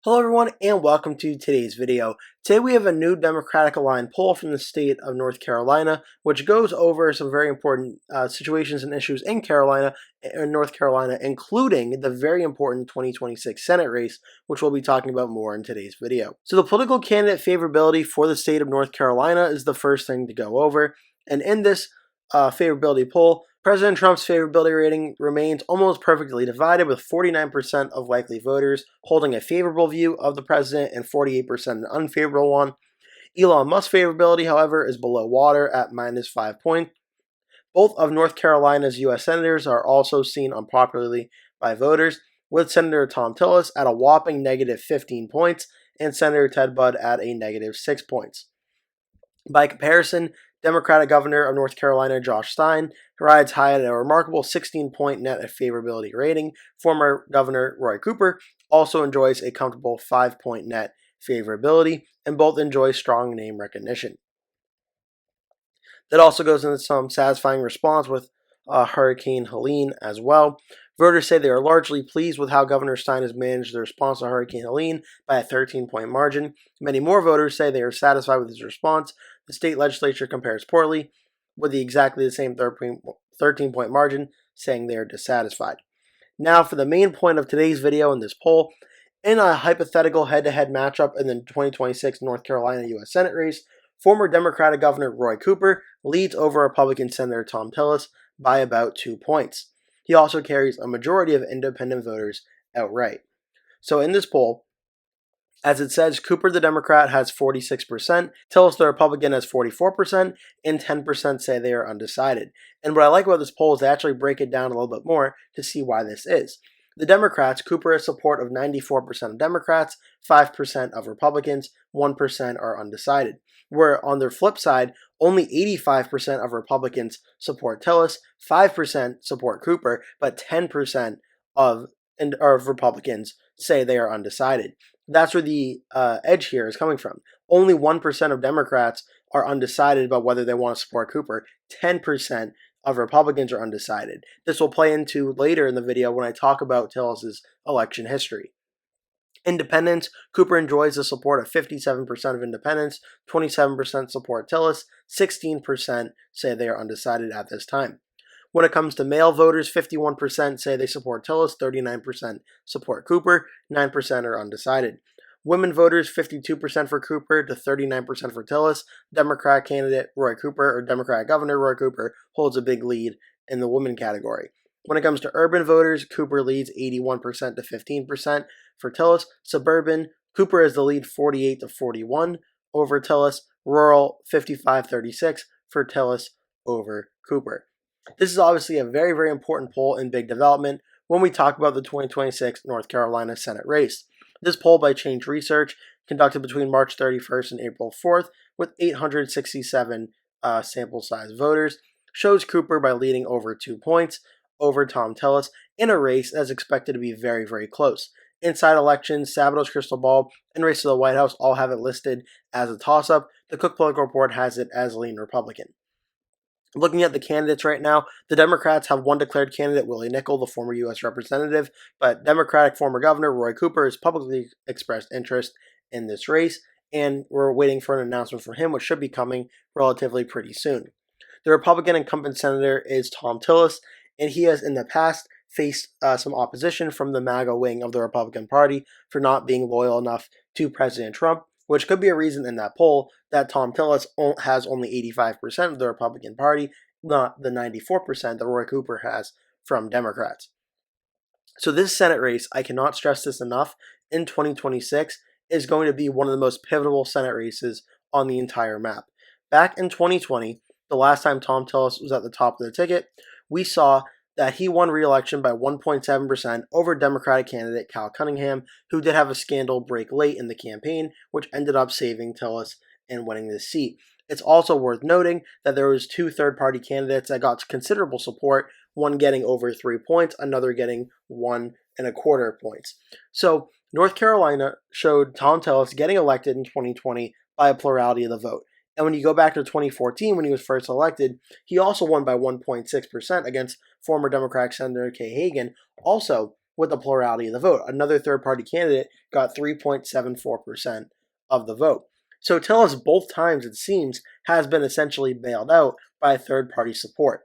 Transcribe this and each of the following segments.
Hello everyone and welcome to today's video. Today we have a new Democratic aligned poll from the state of North Carolina, which goes over some very important situations and issues in North Carolina, including the very important 2026 Senate race, which we'll be talking about more in today's video. So the political candidate favorability for the state of North Carolina is the first thing to go over. And in this favorability poll, President Trump's favorability rating remains almost perfectly divided, with 49% of likely voters holding a favorable view of the president and 48% an unfavorable one. Elon Musk's favorability, however, is below water at -5 points. Both of North Carolina's U.S. senators are also seen unpopularly by voters, with Senator Thom Tillis at a whopping -15 points and Senator Ted Budd at a -6 points. By comparison, Democratic Governor of North Carolina Josh Stein rides high at a remarkable 16-point net favorability rating. Former Governor Roy Cooper also enjoys a comfortable 5-point net favorability, and both enjoy strong name recognition. That also goes into some satisfying response with Hurricane Helene as well. Voters say they are largely pleased with how Governor Stein has managed the response to Hurricane Helene by a 13-point margin. Many more voters say they are satisfied with his response. The state legislature compares poorly, with exactly the same 13-point margin, saying they are dissatisfied. Now for the main point of today's video in this poll. In a hypothetical head-to-head matchup in the 2026 North Carolina U.S. Senate race, former Democratic Governor Roy Cooper leads over Republican Senator Thom Tillis by about 2 points. He also carries a majority of independent voters outright. So in this poll, as it says, Cooper the Democrat has 46%, Tillis the Republican has 44%, and 10% say they are undecided. And what I like about this poll is they actually break it down a little bit more to see why this is. The Democrats, Cooper has support of 94% of Democrats, 5% of Republicans, 1% are undecided. Where on their flip side, only 85% of Republicans support Tillis, 5% support Cooper, but 10% of Republicans say they are undecided. That's where the edge here is coming from. Only 1% of Democrats are undecided about whether they want to support Cooper. 10% of Republicans are undecided. This will play into later in the video when I talk about Tillis' election history. Independents, Cooper enjoys the support of 57% of independents, 27% support Tillis, 16% say they are undecided at this time. When it comes to male voters, 51% say they support Tillis, 39% support Cooper, 9% are undecided. Women voters, 52% for Cooper to 39% for Tillis. Democratic candidate Roy Cooper, or Democratic Governor Roy Cooper, holds a big lead in the women category. When it comes to urban voters, Cooper leads 81% to 15% for Tillis. Suburban, Cooper is the lead 48 to 41 over Tillis. Rural, 55-36 for Tillis over Cooper. This is obviously a very, very important poll in big development when we talk about the 2026 North Carolina Senate race. This poll by Change Research, conducted between March 31st and April 4th, with 867 sample size voters, shows Cooper by leading over 2 points over Thom Tillis in a race that is expected to be very, very close. Inside Elections, Sabato's Crystal Ball, and Race to the White House all have it listed as a toss-up. The Cook Political Report has it as lean Republican. Looking at the candidates right now, the Democrats have one declared candidate, Willie Nickel, the former U.S. representative, but Democratic former Governor Roy Cooper has publicly expressed interest in this race, and we're waiting for an announcement from him, which should be coming relatively pretty soon. The Republican incumbent senator is Thom Tillis, and he has in the past faced some opposition from the MAGA wing of the Republican Party for not being loyal enough to President Trump, which could be a reason in that poll that Thom Tillis has only 85% of the Republican Party, not the 94% that Roy Cooper has from Democrats. So this Senate race, I cannot stress this enough, in 2026 is going to be one of the most pivotal Senate races on the entire map. Back in 2020, the last time Thom Tillis was at the top of the ticket, we saw that he won re-election by 1.7% over Democratic candidate Cal Cunningham, who did have a scandal break late in the campaign, which ended up saving Tillis and winning this seat. It's also worth noting that there was 2 third-party candidates that got considerable support, one getting over 3 points, another getting 1.25 points. So North Carolina showed Thom Tillis getting elected in 2020 by a plurality of the vote. And when you go back to 2014, when he was first elected, he also won by 1.6% against former Democratic Senator Kay Hagan, also with the plurality of the vote. Another third-party candidate got 3.74% of the vote. So Tillis, both times it seems, has been essentially bailed out by third-party support.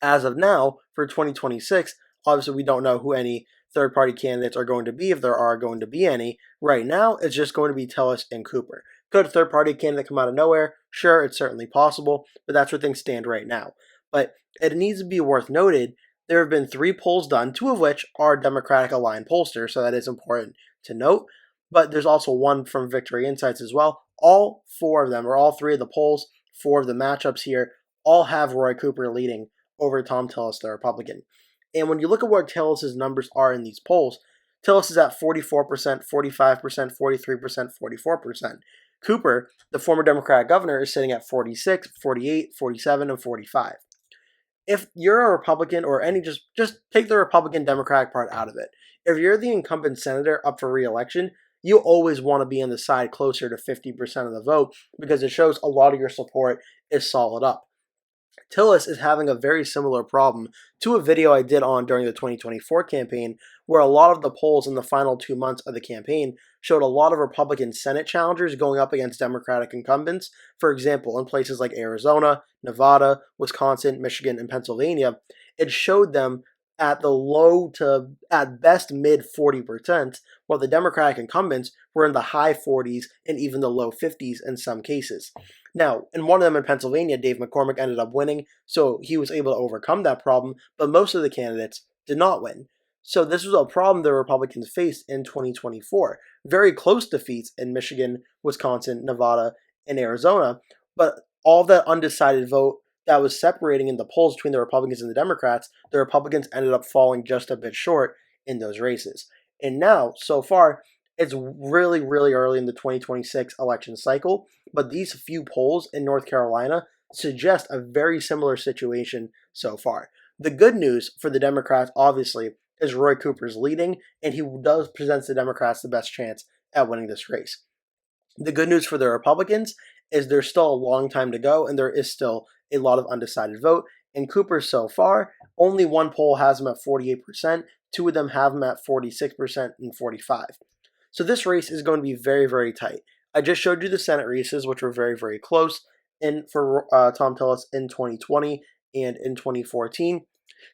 As of now, for 2026, obviously we don't know who any third-party candidates are going to be, if there are going to be any. Right now, it's just going to be Tillis and Cooper. Could a third-party candidate come out of nowhere? Sure, it's certainly possible, but that's where things stand right now. But it needs to be worth noted, there have been 3 polls done, 2 of which are Democratic-aligned pollsters, so that is important to note. But there's also one from Victory Insights as well. All 4 of them, or all 3 of the polls, 4 of the matchups here, all have Roy Cooper leading over Thom Tillis, the Republican. And when you look at where Tillis' numbers are in these polls, Tillis is at 44%, 45%, 43%, 44%. Cooper, the former Democratic governor, is sitting at 46, 48, 47, and 45. If you're a Republican or any, just take the Republican Democratic part out of it. If you're the incumbent senator up for re-election, you always want to be on the side closer to 50% of the vote because it shows a lot of your support is solid up. Tillis is having a very similar problem to a video I did on during the 2024 campaign, where a lot of the polls in the final 2 months of the campaign showed a lot of Republican Senate challengers going up against Democratic incumbents. For example, in places like Arizona, Nevada, Wisconsin, Michigan, and Pennsylvania, it showed them at the low to, at best, mid 40%, while the Democratic incumbents were in the high 40s and even the low 50s in some cases. Now, in one of them in Pennsylvania, Dave McCormick ended up winning, so he was able to overcome that problem, but most of the candidates did not win. So this was a problem the Republicans faced in 2024. Very close defeats in Michigan, Wisconsin, Nevada, and Arizona, but all that undecided vote that was separating in the polls between the Republicans and the Democrats, the Republicans ended up falling just a bit short in those races. And now, so far, it's really, really early in the 2026 election cycle, but these few polls in North Carolina suggest a very similar situation so far. The good news for the Democrats, obviously, is Roy Cooper's leading, and he does present the Democrats the best chance at winning this race. The good news for the Republicans is there's still a long time to go, and there is still a lot of undecided vote. And Cooper, so far, only one poll has him at 48%, 2 of them have him at 46% and 45%. So this race is going to be very, very tight. I just showed you the Senate races, which were very, very close for Thom Tillis in 2020 and in 2014.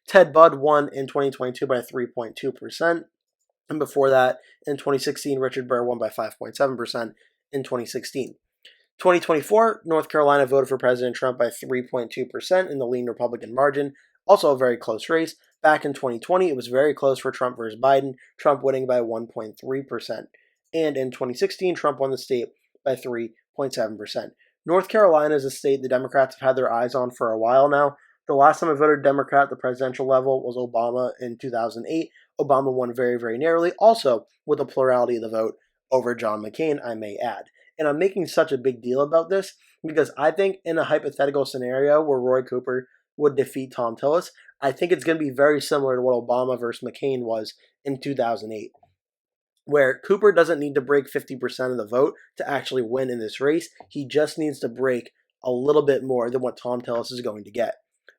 Ted Budd won in 2022 by 3.2%. And before that, in 2016, Richard Burr won by 5.7% in 2016. 2024, North Carolina voted for President Trump by 3.2% in the lean Republican margin. Also a very close race. Back in 2020, it was very close for Trump versus Biden, Trump winning by 1.3%. And in 2016, Trump won the state by 3.7%. North Carolina is a state the Democrats have had their eyes on for a while now. The last time I voted Democrat at the presidential level was Obama in 2008. Obama won very, very narrowly, also with a plurality of the vote over John McCain, I may add. And I'm making such a big deal about this because I think in a hypothetical scenario where Roy Cooper would defeat Thom Tillis, I think it's going to be very similar to what Obama versus McCain was in 2008, where Cooper doesn't need to break 50% of the vote to actually win in this race. He just needs to break a little bit more than what Thom Tillis is going to get.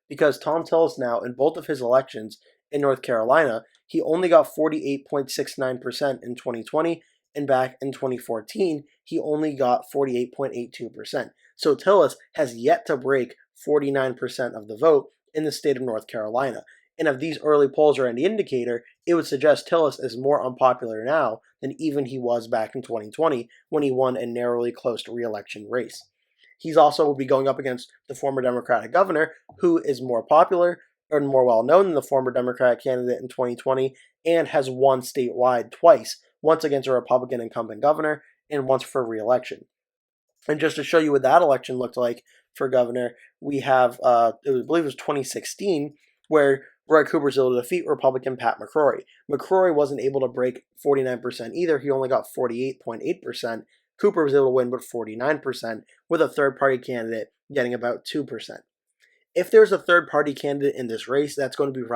Because Thom Tillis now, in both of his elections in North Carolina, he only got 48.69% in 2020, and back in 2014, he only got 48.82%. So Tillis has yet to break 49% of the vote in the state of North Carolina. And if these early polls are any indicator, it would suggest Tillis is more unpopular now than even he was back in 2020 when he won a narrowly close re-election race. He's also will be going up against the former Democratic governor, who is more popular and more well-known than the former Democratic candidate in 2020 and has won statewide twice, once against a Republican incumbent governor and once for re-election. And just to show you what that election looked like for governor, we have, I believe it was 2016, where Roy Cooper was able to defeat Republican Pat McCrory. McCrory wasn't able to break 49% either. He only got 48.8%. Cooper was able to win with 49%, with a third-party candidate getting about 2%. If there's a third-party candidate in this race, that's going to be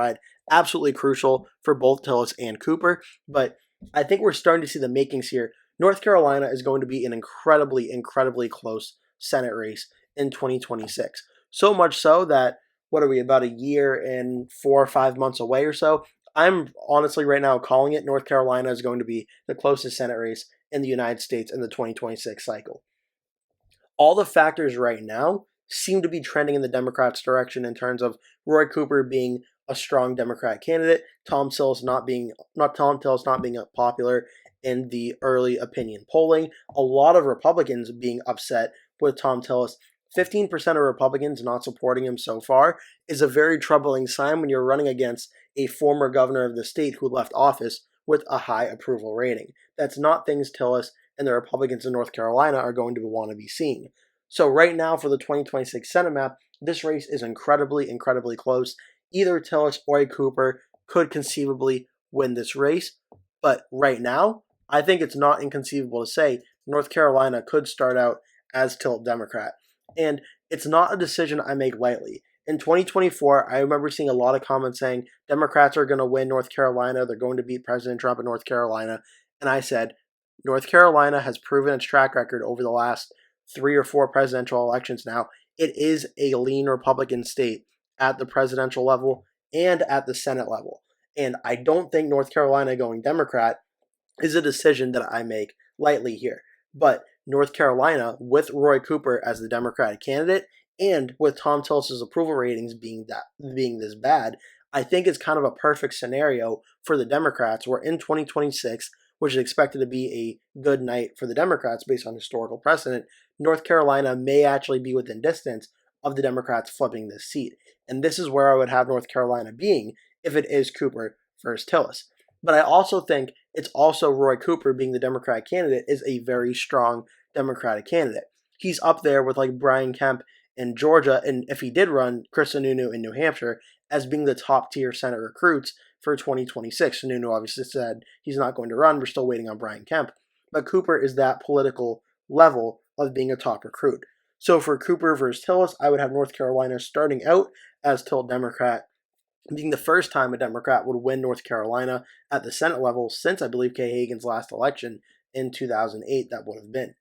absolutely crucial for both Tillis and Cooper. But I think we're starting to see the makings here. North Carolina is going to be an incredibly, incredibly close Senate race in 2026. So much so that, what are we, about a year and 4 or 5 months away or so? I'm honestly right now calling it. North Carolina is going to be the closest Senate race in the United States in the 2026 cycle. All the factors right now seem to be trending in the Democrats' direction in terms of Roy Cooper being a strong Democrat candidate, Thom Tillis not being popular in the early opinion polling, a lot of Republicans being upset with Thom Tillis. 15% of Republicans not supporting him so far is a very troubling sign when you're running against a former governor of the state who left office with a high approval rating. That's not things Tillis and the Republicans in North Carolina are going to want to be seeing. So right now for the 2026 Senate map, this race is incredibly, incredibly close. Either Tillis or Cooper could conceivably win this race. But right now, I think it's not inconceivable to say North Carolina could start out as tilt Democrat. And it's not a decision I make lightly. In 2024, I remember seeing a lot of comments saying Democrats are going to win North Carolina. They're going to beat President Trump in North Carolina. And I said, North Carolina has proven its track record over the last 3 or 4 presidential elections now. It is a lean Republican state at the presidential level and at the Senate level. And I don't think North Carolina going Democrat is a decision that I make lightly here. But North Carolina, with Roy Cooper as the Democratic candidate, and with Thom Tillis' approval ratings being this bad, I think it's kind of a perfect scenario for the Democrats, where in 2026, which is expected to be a good night for the Democrats based on historical precedent, North Carolina may actually be within distance of the Democrats flipping this seat. And this is where I would have North Carolina being if it is Cooper versus Tillis. But I also think it's also Roy Cooper being the Democratic candidate is a very strong Democratic candidate. He's up there with like Brian Kemp in Georgia, and if he did run, Chris Sununu in New Hampshire as being the top tier Senate recruits for 2026. Sununu obviously said he's not going to run. We're still waiting on Brian Kemp. But Cooper is that political level of being a top recruit. So for Cooper versus Tillis, I would have North Carolina starting out as tilt Democrat, being the first time a Democrat would win North Carolina at the Senate level since, I believe, Kay Hagan's last election in 2008 that would have been.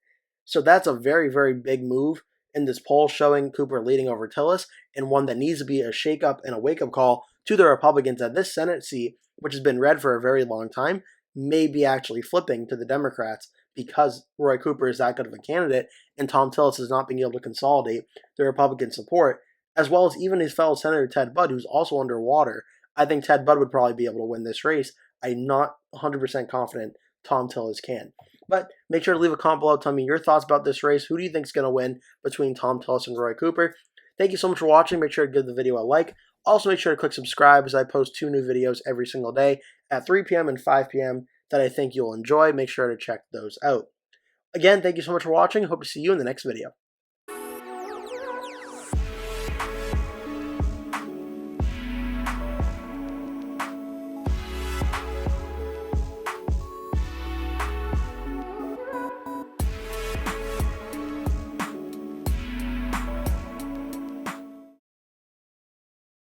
So that's a very, very big move in this poll showing Cooper leading over Tillis, and one that needs to be a shakeup and a wake-up call to the Republicans that this Senate seat, which has been red for a very long time, may be actually flipping to the Democrats because Roy Cooper is that good of a candidate and Thom Tillis is not being able to consolidate the Republican support, as well as even his fellow Senator Ted Budd, who's also underwater. I think Ted Budd would probably be able to win this race. I'm not 100% confident Thom Tillis can. But make sure to leave a comment below. Tell me your thoughts about this race. Who do you think is going to win between Thom Tillis and Roy Cooper? Thank you so much for watching. Make sure to give the video a like. Also, make sure to click subscribe as I post 2 new videos every single day at 3 p.m. and 5 p.m. that I think you'll enjoy. Make sure to check those out. Again, thank you so much for watching. Hope to see you in the next video.